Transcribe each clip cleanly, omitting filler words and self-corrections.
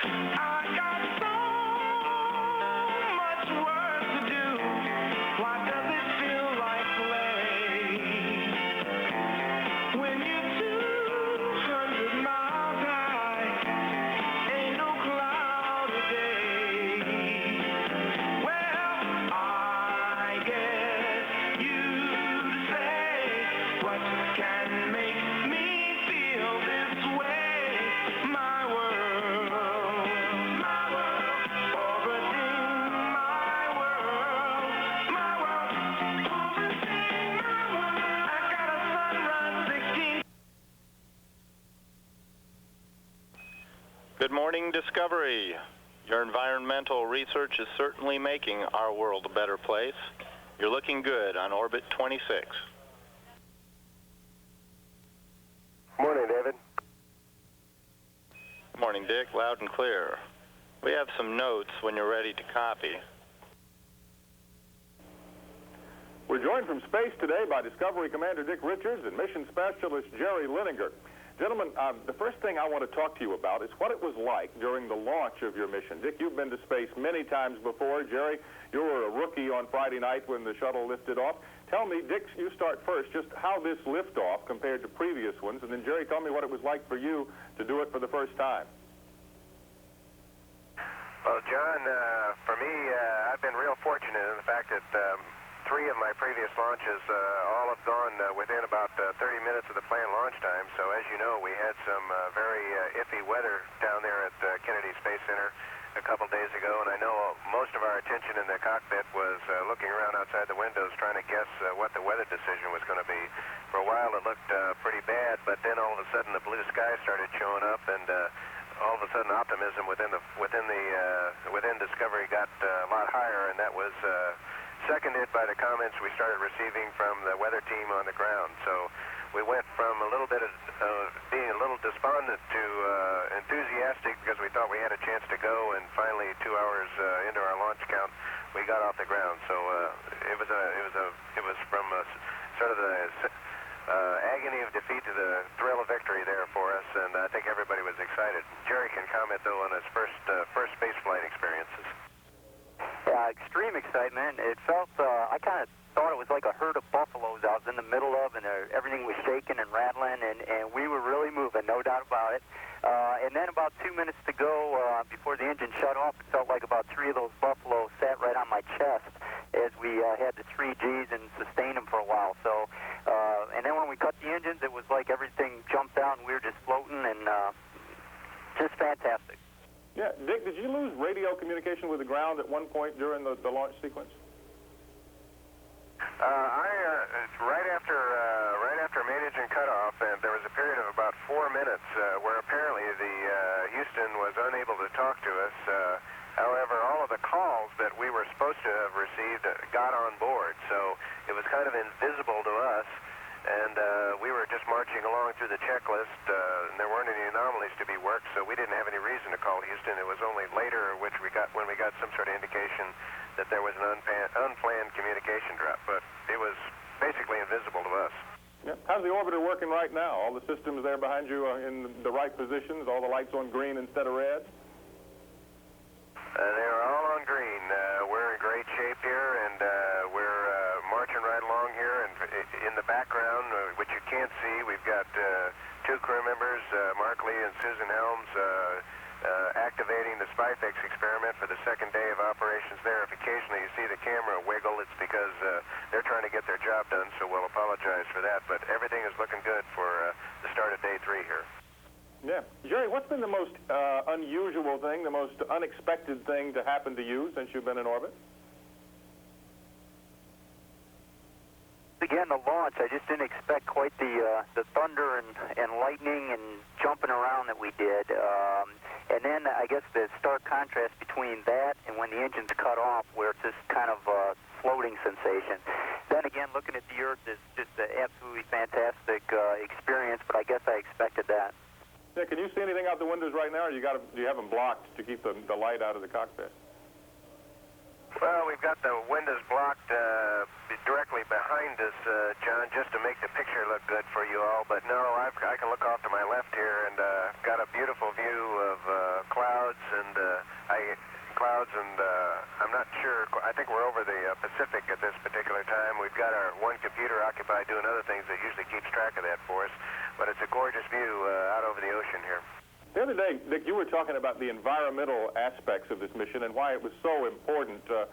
I got so much work to do. Why does it feel like play? When you're 200 miles high, ain't no cloud a day. Well, I guess you'd say, what can make me feel this way? My world, orbiting my world, orbiting my world. I got a sunrise 16. Good morning, Discovery. Your environmental research is certainly making our world a better place. You're looking good on orbit 26. Morning, David. Morning, Dick. Loud and clear. We have some notes when you're ready to copy. We're joined from space today by Discovery Commander Dick Richards and Mission Specialist Jerry Lineker. Gentlemen, the first thing I want to talk to you about is what it was like during the launch of your mission. Dick, you've been to space many times before. Jerry, you were a rookie on Friday night when the shuttle lifted off. Tell me, Dick, you start first, just how this liftoff compared to previous ones, and then Jerry, tell me what it was like for you to do it for the first time. Well, John, for me, I've been real fortunate in the fact that 3 of my previous launches all have gone within about 30 minutes of the planned launch time. So as you know, we had some very iffy weather down there at Kennedy Space Center a couple days ago, and I know most of our attention in the cockpit was looking around outside the windows trying to guess what the weather decision was going to be. For a while it looked pretty bad, but then all of a sudden the blue sky started showing up, and all of a sudden optimism within Discovery got a lot higher, and that was seconded by the comments we started receiving from the weather team on the ground. So we went from a little bit of being a little despondent to enthusiastic because we thought we had a chance to go, and finally 2 hours into our launch count, we got off the ground. So it was from sort of the agony of defeat to the thrill of victory there for us, and I think everybody was excited. Jerry can comment though on his first space flight experiences. Extreme excitement. It felt, I kind of thought it was like a herd of buffaloes I was in the middle of, and everything was shaking and rattling, and we were really moving, no doubt about it. And then about 2 minutes to go before the engine shut off, it felt like about 3 of those buffaloes sat right on my chest as we had the 3 Gs and sustained them for a while. So, and then when we cut the engines, it was like everything jumped out and we were just floating, and just fantastic. Yeah, Dick, did you lose radio communication with the ground at one point during the launch sequence? Right after main engine cutoff, and there was a period of about 4 minutes where apparently the Houston was unable to talk to us. However, all of the calls that we were supposed to have received got on board, so it was kind of invisible to us. And we were just marching along through the checklist, and there weren't any anomalies to be worked, so we didn't have any reason to call Houston. It was only later when we got some sort of indication that there was an unplanned communication drop, but it was basically invisible to us. Yeah. How's the orbiter working right now? All the systems there behind you are in the right positions, all the lights on green instead of red? They're all on green. We're in great shape here, and we're marching right along here. And in the background, which you can't see, we've got 2 crew members, Mark Lee and Susan Helms, activating the Spidex experiment for the second day of operations there. If occasionally you see the camera wiggle, it's because they're trying to get their job done, so we'll apologize for that. But everything is looking good for the start of day 3 here. Yeah. Jerry, what's been the most unusual thing, the most unexpected thing to happen to you since you've been in orbit? Again, the launch, I just didn't expect quite the thunder and lightning and jumping around that we did. And then I guess the stark contrast between that and when the engine's cut off, where it's just kind of a floating sensation. Then again, looking at the Earth is just an absolutely fantastic experience, but I guess I expected that. Yeah, can you see anything out the windows right now, or do you have them blocked to keep the light out of the cockpit? Well, we've got the windows blocked directly behind us, John, just to make the picture look good for you all. But no, I can look off to my left here, and got a beautiful view of clouds clouds, and I'm not sure. I think we're over the Pacific at this particular time. We've got our one computer occupied doing other things that usually keeps track of that for us, but it's a gorgeous view out over the ocean here. The other day, Dick, you were talking about the environmental aspects of this mission and why it was so important to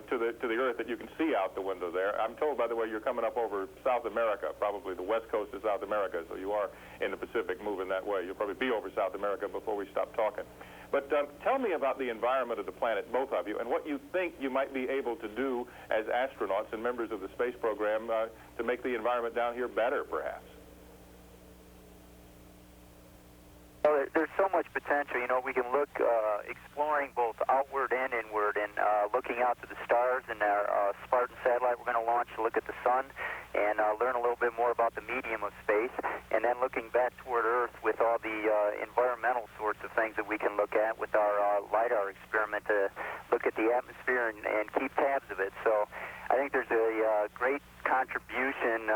the Earth that you can see out the window there. I'm told, by the way, you're coming up over South America, probably the west coast of South America, so you are in the Pacific moving that way. You'll probably be over South America before we stop talking. But tell me about the environment of the planet, both of you, and what you think you might be able to do as astronauts and members of the space program to make the environment down here better, perhaps. Well, there's so much potential. You know, we can look exploring both outward and inward, and looking out to the stars in our Spartan satellite we're going to launch to look at the sun and learn a little bit more about the medium of space, and then looking back toward Earth with all the environmental sorts of things that we can look at with our LiDAR experiment to look at the atmosphere and keep tabs of it. So I think there's a great contribution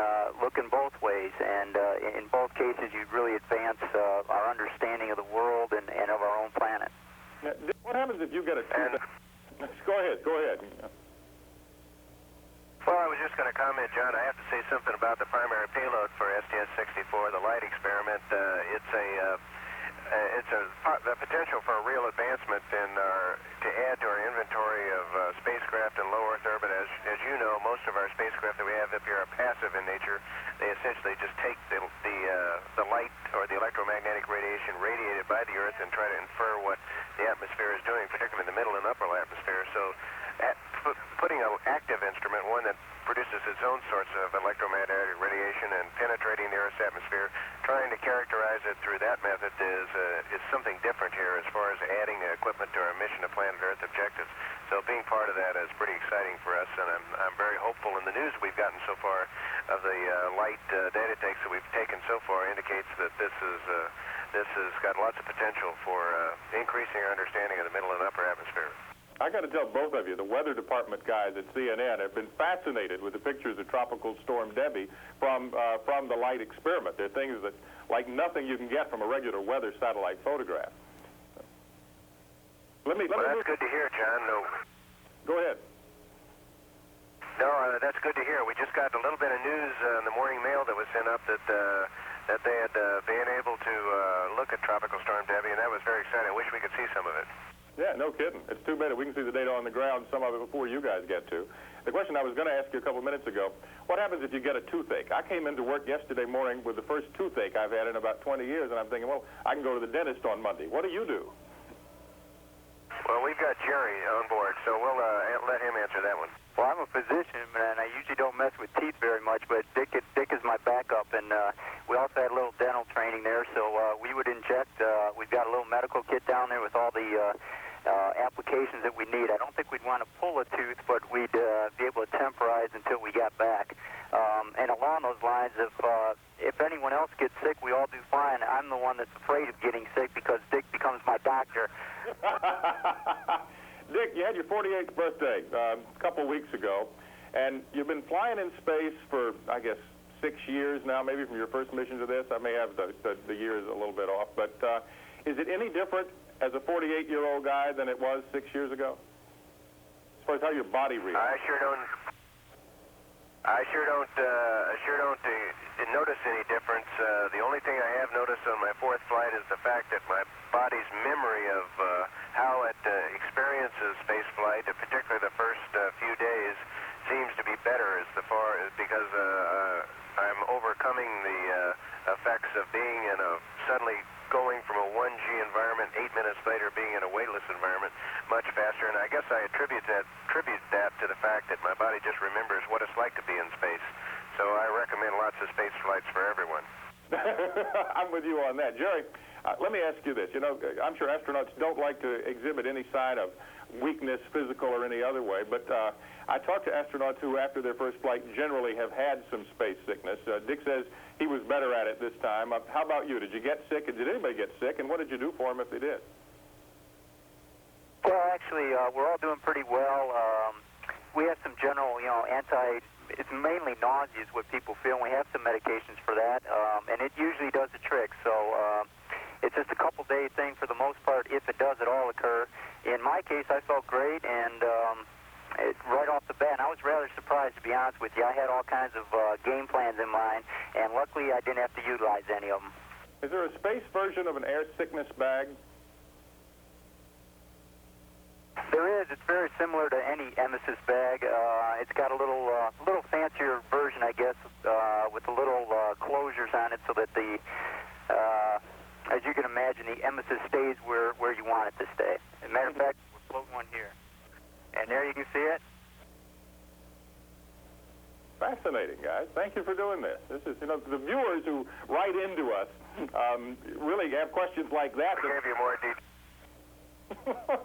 looking both ways, and in both cases you'd really advance our understanding of the world and of our own planet. Now, what happens if you get a... Go ahead. Well, I was just going to comment, John. I have to say something about the primary payload for STS-64, the light experiment. It's the potential for a real advancement to add to our inventory of spacecraft in low Earth orbit. As you know, most of our spacecraft that we have up here are passive in nature. They essentially just take the light or the electromagnetic radiation radiated by the Earth and try to infer what the atmosphere is doing, particularly in the middle and upper atmosphere. So putting an active instrument, one that produces its own sorts of electromagnetic radiation and penetrating the Earth's atmosphere, trying to characterize it through that method is something different here as far as adding equipment to our mission to planet Earth objectives. So being part of that is pretty exciting for us, and I'm very hopeful. And the news we've gotten so far of the light data takes that we've taken so far indicates that this has got lots of potential for increasing our understanding of the middle and upper atmosphere. I got to tell both of you, the Weather Department guys at CNN have been fascinated with the pictures of Tropical Storm Debbie from the light experiment. They're things that, like nothing you can get from a regular weather satellite photograph. That's good to hear, John. No. Go ahead. No, that's good to hear. We just got a little bit of news in the morning mail that was sent up that they had been able to look at Tropical Storm Debbie, and that was very exciting. I wish we could see some of it. Yeah, no kidding. It's too bad that we can see the data on the ground, some of it before you guys get to. The question I was going to ask you a couple minutes ago, what happens if you get a toothache? I came into work yesterday morning with the first toothache I've had in about 20 years, and I'm thinking, well, I can go to the dentist on Monday. What do you do? Well, we've got Jerry on board, so we'll let him answer that one. Well, I'm a physician, and I usually don't mess with teeth very much, but Dick is my backup, and we also had a little dental training there, so we would inject. We've got a little medical kit down there with all the applications that we need. I don't think we'd want to pull a tooth, but we'd be able to temporize until we got back. And along those lines, if anyone else gets sick, we all do fine. I'm the one that's afraid of getting sick because Dick becomes my doctor. Dick, you had your 48th birthday a couple weeks ago, and you've been flying in space for, I guess, 6 years now, maybe from your first mission to this. I may have the years a little bit off, but is it any different as a 48-year-old guy than it was 6 years ago? As far as how your body reacts. I sure don't notice any difference. The only thing I have noticed on my fourth flight is the fact that my body's memory of how it experiences space flight, particularly the first few days, seems to be better because I'm overcoming the effects of being in a suddenly going from a 1G environment 8 minutes later being in a weightless environment much faster, and I guess I attribute that to the fact that my body just remembers what it's like to be in space. So I recommend lots of space flights for everyone. I'm with you on that. Jerry, let me ask you this. You know, I'm sure astronauts don't like to exhibit any sign of weakness, physical or any other way, but I talked to astronauts who, after their first flight, generally have had some space sickness. Dick says he was better at it this time. How about you? Did you get sick, and did anybody get sick, and what did you do for them if they did? Well, actually, we're all doing pretty well. We have some general, it's mainly nausea is what people feel, and we have some medications for that, and it usually does the trick. So it's just a couple-day thing for the most part, if it does at all occur. In my case, I felt great, and right off the bat, and I was rather surprised, to be honest with you. I had all kinds of game plans in mind, and luckily I didn't have to utilize any of them. Is there a space version of an air sickness bag? There is. It's very similar to any emesis bag. It's got a little fancier version, I guess, with the little closures on it so that the, as you can imagine, the emesis stays where you want it to stay. As a matter of fact, we're floating one here. And there you can see it. Fascinating, guys. Thank you for doing this. This is, you know, the viewers who write into us really have questions like that. We gave you more detail.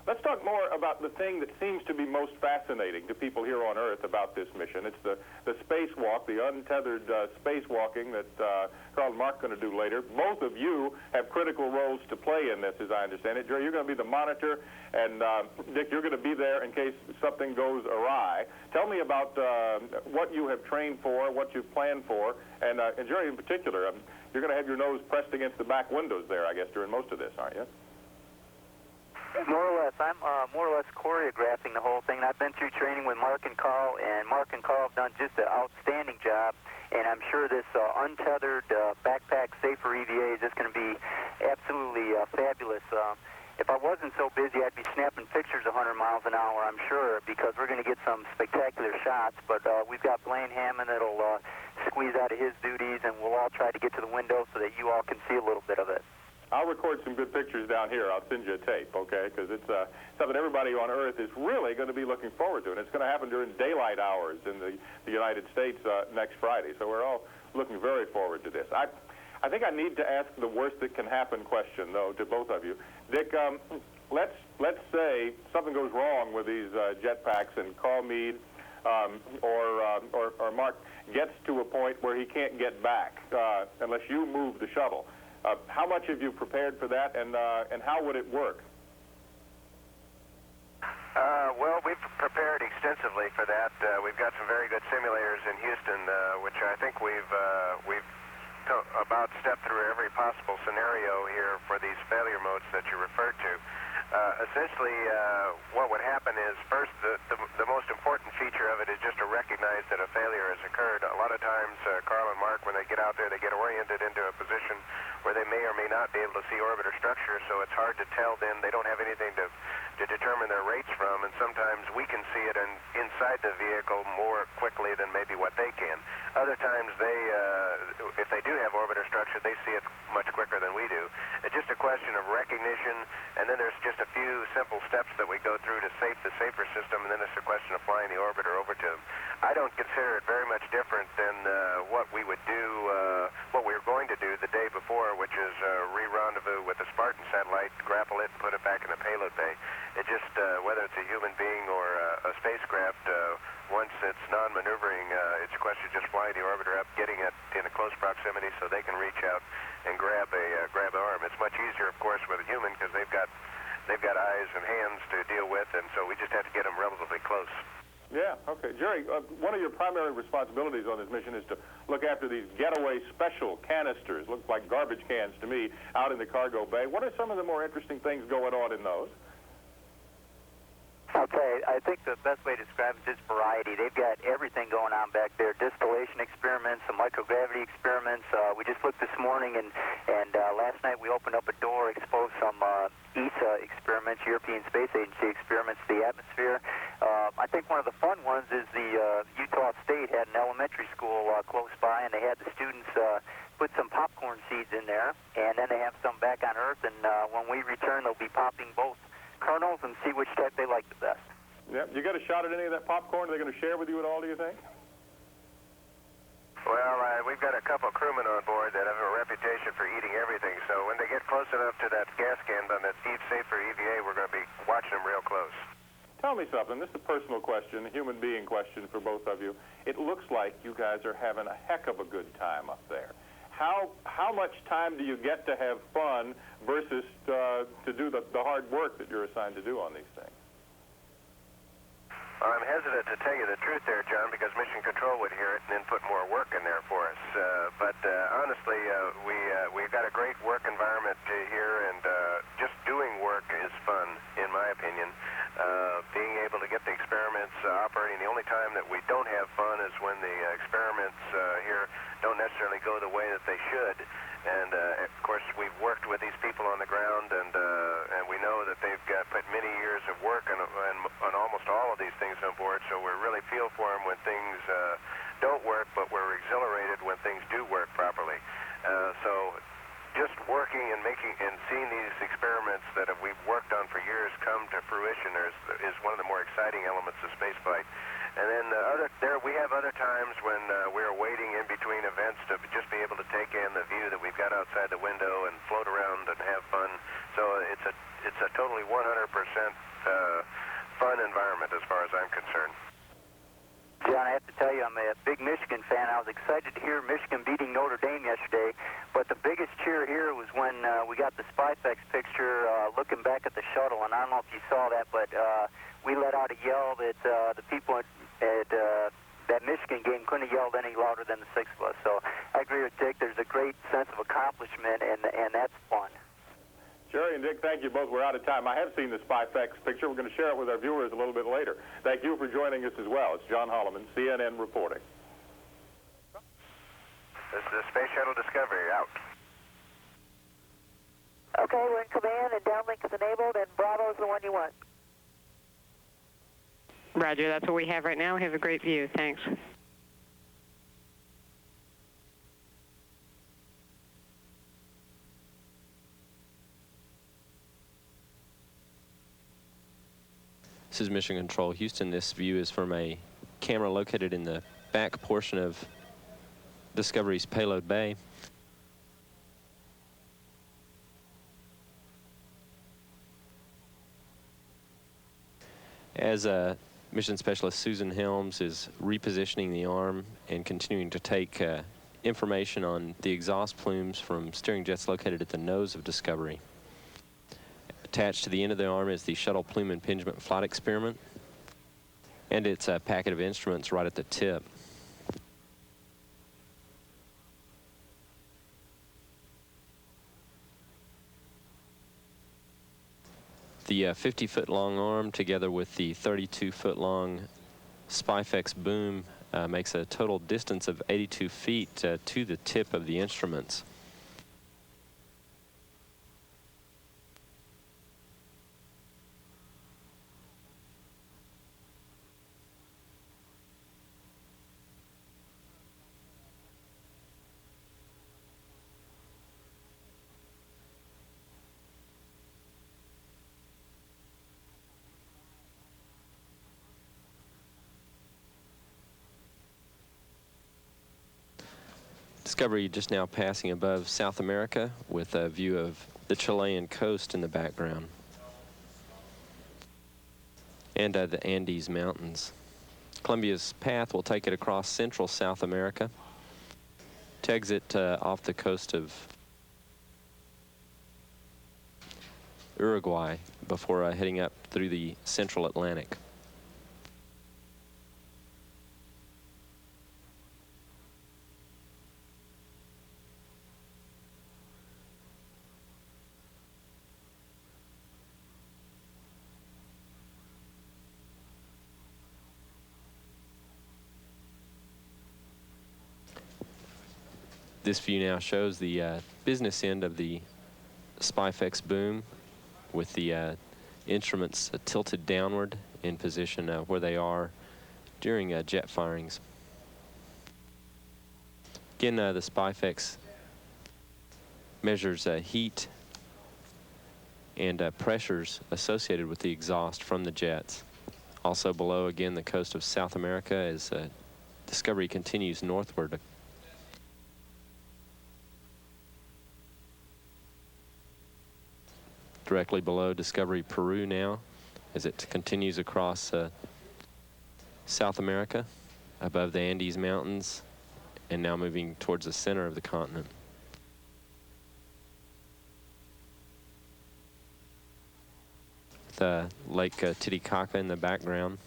Let's talk more about the thing that seems to be most fascinating to people here on Earth about this mission. It's the spacewalk, the untethered spacewalking that Carl and Mark are going to do later. Both of you have critical roles to play in this, as I understand it. Jerry, you're going to be the monitor, and Dick, you're going to be there in case something goes awry. Tell me about what you have trained for, what you've planned for, and Jerry in particular, you're going to have your nose pressed against the back windows there, I guess, during most of this, aren't you? More or less. I'm more or less choreographing the whole thing. I've been through training with Mark and Carl, and Mark and Carl have done just an outstanding job. And I'm sure this untethered backpack safer EVA is just going to be absolutely fabulous. If I wasn't so busy, I'd be snapping pictures 100 miles an hour, I'm sure, because we're going to get some spectacular shots. But we've got Blaine Hammond that'll squeeze out of his duties, and we'll all try to get to the window so that you all can see a little bit of it. I'll record some good pictures down here. I'll send you a tape, okay? Because it's something everybody on Earth is really going to be looking forward to. And it's going to happen during daylight hours in the United States next Friday. So we're all looking very forward to this. I think I need to ask the worst that can happen question, though, to both of you. Dick, let's say something goes wrong with these jetpacks and Carl Meade or Mark gets to a point where he can't get back unless you move the shuttle. How much have you prepared for that, and how would it work? Well, we've prepared extensively for that. We've got some very good simulators in Houston, which I think we've about stepped through every possible scenario here for these failure modes that you referred to. Essentially, what would happen is, first, the most important feature of it is just to recognize that a failure has occurred. A lot of times, Carl and Mark, when they get out there, they get oriented into a position where they may or may not be able to see orbiter structure, so it's hard to tell then. They don't have anything to determine their rates from, and sometimes we can see it inside the vehicle more quickly than maybe what they can. Other times, if they do have orbiter structure, they see it much quicker than we do. It's just a question of recognition, and then there's just a few simple steps that we go through to save the safer system, and then it's a question of flying the orbiter over to them. I don't consider it very much different than what we would do, what we were going to do the day before, which is re-rendezvous with the Spartan satellite, grapple it, and put it back in the payload bay. It just, whether it's a human being or a spacecraft, once it's non-maneuvering, it's a question of just flying the orbiter up, getting it in a close proximity so they can reach out and grab an arm. It's much easier, of course, with a human because they've got eyes and hands to deal with, and so we just have to get them relatively close. Yeah, okay. Jerry, one of your primary responsibilities on this mission is to look after these getaway special canisters, look like garbage cans to me, out in the cargo bay. What are some of the more interesting things going on in those? Okay, I think the best way to describe it is variety. They've got everything going on back there. Distillation experiments, some microgravity experiments. We just looked this morning, and last night we opened up a door, exposed some ESA experiments, European Space Agency experiments, to the atmosphere. I think one of the fun ones is the Utah State had an elementary school close by, and they had the students put some popcorn seeds in there, and then they have some back on Earth, and when we return, they'll be popping both kernels and see which type they like the best. Yeah, you got a shot at any of that popcorn? Are they going to share with you at all, do you think? Well, we've got a couple of crewmen on board that have a reputation for eating everything, so when they get close enough to that gas can on that deep safer EVA, we're going to be watching them real close. Tell me something. This is a personal question, a human being question for both of you. It looks like you guys are having a heck of a good time up there. How much time do you get to have fun versus to do the hard work that you're assigned to do on these things? I'm hesitant to tell you the truth there, John, because Mission Control would hear it and then put more work in there for us. But honestly, we've got a great work environment here, and just doing work is fun, in my opinion. Being able to get the experiments operating. The only time that we don't have fun is when the experiments here don't necessarily go the way that they should. And of course, we've worked with these people on the ground, and we know that they've put many years of work on almost all of these things on board. So we really feel for them when things don't work, but we're exhilarated when things do work properly. So just working and seeing these experiments that we've worked on for years come to fruition is one of the more exciting elements of spaceflight. And then we have other times when we're waiting in between events to just be able to take in the view that we've got outside the window and float around and have fun. So it's a totally 100% fun environment as far as I'm concerned. John, I have to tell you, I'm a big Michigan fan. I was excited to hear Michigan beating Notre Dame yesterday, but the biggest cheer here was when we got the Spidex picture looking back at the shuttle, and I don't know if you saw that, but we let out a yell that the people at that Michigan game couldn't have yelled any louder than the six of us. So I agree with Dick. There's a great sense of accomplishment, and that's fun. Jerry and Dick, thank you both. We're out of time. I have seen the Spidex picture. We're going to share it with our viewers a little bit later. Thank you for joining us as well. It's John Holloman, CNN reporting. This is the Space Shuttle Discovery out. Okay, we're in command, and downlink is enabled, and Bravo is the one you want. Roger, that's what we have right now. We have a great view. Thanks. This is Mission Control Houston. This view is from a camera located in the back portion of Discovery's payload bay. As Mission Specialist Susan Helms is repositioning the arm and continuing to take information on the exhaust plumes from steering jets located at the nose of Discovery. Attached to the end of the arm is the Shuttle Plume Impingement Flight Experiment and its packet of instruments right at the tip. The 50-foot long arm together with the 32-foot long Spidex boom makes a total distance of 82 feet to the tip of the instruments. Discovery just now passing above South America with a view of the Chilean coast in the background and the Andes Mountains. Columbia's path will take it across central South America to exit off the coast of Uruguay before heading up through the central Atlantic. This view now shows the business end of the Spidex boom with the instruments tilted downward in position where they are during jet firings. Again, the Spidex measures heat and pressures associated with the exhaust from the jets. Also below, again, the coast of South America as Discovery continues northward. Directly below Discovery Peru now as it continues across South America above the Andes Mountains and now moving towards the center of the continent. With Lake Titicaca in the background.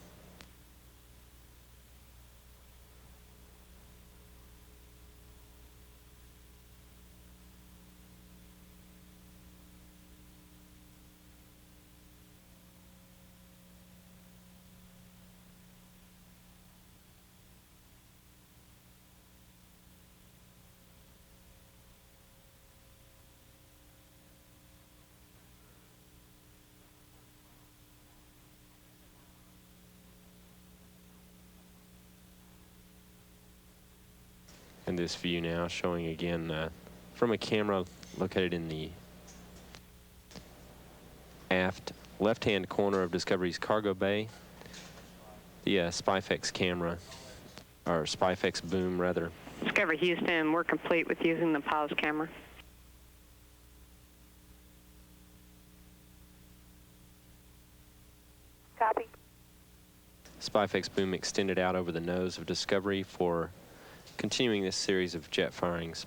And this view now showing again from a camera located in the aft left-hand corner of Discovery's cargo bay. The Spidex camera, or Spidex boom rather. Discovery Houston, we're complete with using the pause camera. Copy. Spidex boom extended out over the nose of Discovery for continuing this series of jet firings.